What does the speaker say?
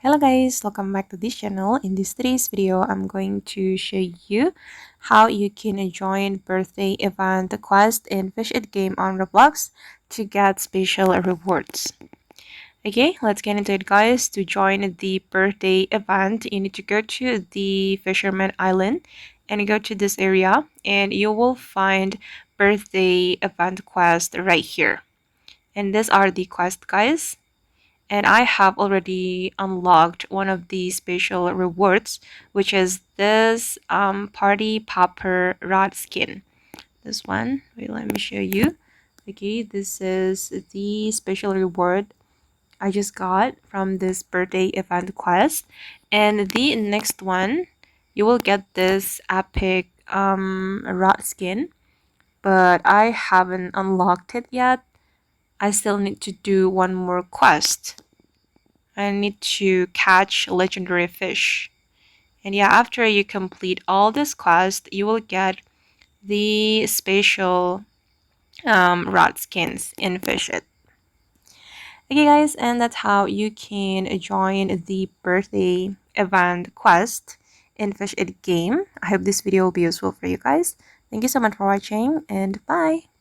Hello guys, welcome back to this channel. In this today's video, I'm going to show you how you can join birthday event quest in Fish It game on Roblox to get special rewards. Okay, let's get into it guys. To join the birthday event, you need to go to the Fisherman Island and go to this area and you will find birthday event quest right here. And these are the quest guys. And I have already unlocked one of the special rewards, which is this party popper rod skin. This one, wait, let me show you. Okay, this is the special reward I just got from this birthday event quest. And the next one, you will get this epic rod skin, but I haven't unlocked it yet. I still need to do one more quest. I need to catch legendary fish. And yeah, after you complete all this quest, you will get the special rod skins in Fish It. Okay guys, and that's how you can join the birthday event quest in Fish It game. I hope this video will be useful for you guys. Thank you so much for watching and bye!